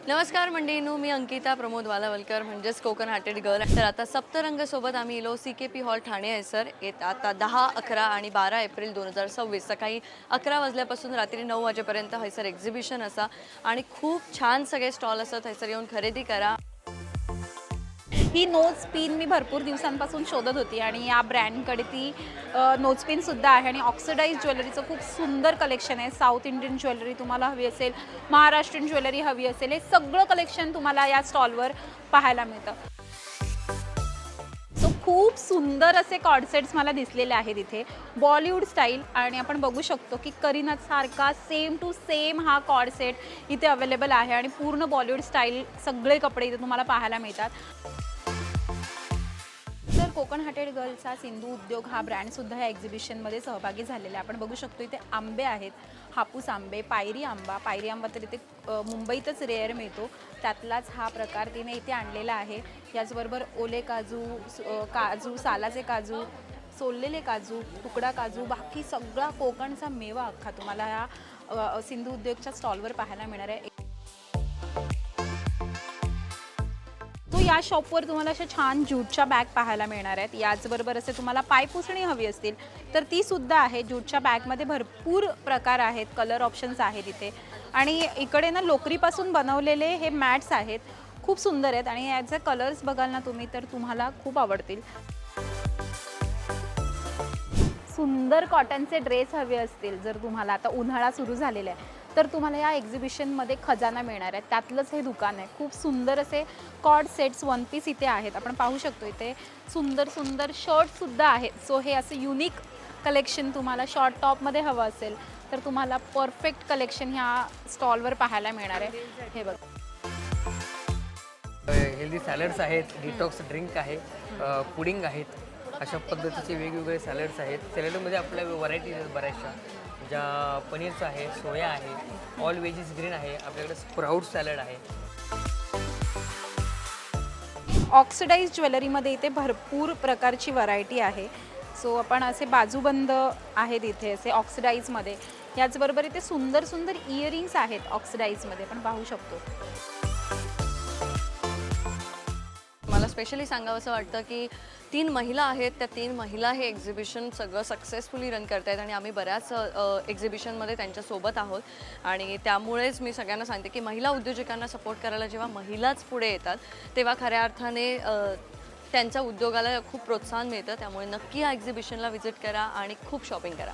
नमस्कार मंडळींनो, मी अंकिता प्रमोद वालावलकर म्हणजेच Konkan hearted girl. तर आता सप्तरंग सोबत आम्ही इलो CKP हॉल ठाणे आहे सर. आता 10, 11 आणि 12 एप्रिल 2026 सकाळी 11 वाजल्यापासून रात्री 9 वाजेपर्यंत हयसर एक्झिबिशन असा आणि खूप छान सगळे स्टॉल असतात. हयसर येऊन खरेदी करा. ही नोज पिन मी भरपूर दिवसांपासून शोधत होती आणि या ब्रँडकडे ती नोज पिनसुद्धा आहे आणि ऑक्सिडाइज ज्वेलरीचं खूप सुंदर कलेक्शन आहे. साऊथ इंडियन ज्वेलरी तुम्हाला हवी असेल, महाराष्ट्रीयन ज्वेलरी हवी असेल, हे सगळं कलेक्शन तुम्हाला या स्टॉलवर पाहायला मिळतं. सो खूप सुंदर असे कॉर्डसेट्स मला दिसलेले आहेत इथे बॉलिवूड स्टाईल आणि आपण बघू शकतो की करीनासारखा सेम टू सेम हा कॉर्डसेट इथे अवेलेबल आहे आणि पूर्ण बॉलिवूड स्टाईल सगळे कपडे इथे तुम्हाला पाहायला मिळतात. तर कोकण हार्टेड गर्लचा सिंधू उद्योग हा ब्रँडसुद्धा या एक्झिबिशनमध्ये सहभागी झालेला आहे. आपण बघू शकतो इथे आंबे आहेत, हापूस आंबे, पायरी आंबा तर इथे मुंबईतच रेअर मिळतो, त्यातलाच हा प्रकार तिने इथे आणलेला आहे. याचबरोबर ओले काजू, सालाचे काजू, सोललेले काजू, तुकडा काजू, बाकी सगळा कोकणचा मेवा अख्खा तुम्हाला या सिंधू उद्योगच्या स्टॉलवर पाहायला मिळणार आहे. या शॉपवर तुम्हाला अशा छान ज्यूटच्या बॅग पाहायला मिळणार आहेत. याचबरोबर असे तुम्हाला पायपुसणी हवी असतील तर ती सुद्धा आहे. ज्यूटच्या बॅगमध्ये भरपूर प्रकार आहेत, कलर ऑप्शन्स आहेत इथे आणि इकडे ना लोकरीपासून बनवलेले हे मॅट्स आहेत, खूप सुंदर आहेत आणि याचे कलर्स बघाल ना तुम्ही तर तुम्हाला खूप आवडतील. सुंदर कॉटनचे ड्रेस हवे असतील, जर तुम्हाला आता उन्हाळा सुरू झालेला आहे तर तुम्हाला या एक्झिबिशनमध्ये खजाना मिळणार आहे. त्यातलंच हे दुकान आहे. खूप सुंदर असे कॉर्ड सेट्स, वन पीस इथे आहेत. आपण पाहू शकतो इथे सुंदर सुंदर शर्टसुद्धा आहेत. सो हे असं युनिक कलेक्शन तुम्हाला शॉर्ट टॉपमध्ये हवं असेल तर तुम्हाला परफेक्ट कलेक्शन ह्या स्टॉलवर पाहायला मिळणार आहे. हे बघ, हेल्दी सॅलड्स आहेत, डिटॉक्स ड्रिंक आहे, पुडिंग आहेत, अशा पद्धतीचे वेगवेगळे सॅलड्स आहेत. सॅलडमध्ये आपल्या व्हरायटीज आहेत बऱ्याचशा, ज्या पनीरचं आहे, सोया आहे, ऑल वेजीस ग्रीन आहे, आपल्याकडे स्प्राउट सॅलड आहे. ऑक्सिडाइज ज्वेलरीमध्ये इथे भरपूर प्रकारची व्हरायटी आहे. सो आपण असे बाजूबंद आहेत इथे असे ऑक्सिडाइजमध्ये. याचबरोबर इथे सुंदर सुंदर इयरिंग्स आहेत ऑक्सिडाइजमध्ये, आपण पाहू शकतो. मला स्पेशली सांगावंसं वाटतं की 3 महिला आहेत, त्या 3 महिला हे एक्झिबिशन सगळं सक्सेसफुली रन करत आहेत आणि आम्ही बऱ्याच एक्झिबिशनमध्ये त्यांच्यासोबत आहोत आणि त्यामुळेच मी सगळ्यांना सांगते की महिला उद्योजकांना सपोर्ट करायला जेव्हा महिलाच पुढे येतात तेव्हा खऱ्या अर्थाने त्यांच्या उद्योगाला खूप प्रोत्साहन मिळतं. त्यामुळे नक्की या एक्झिबिशनला व्हिजिट करा आणि खूप शॉपिंग करा.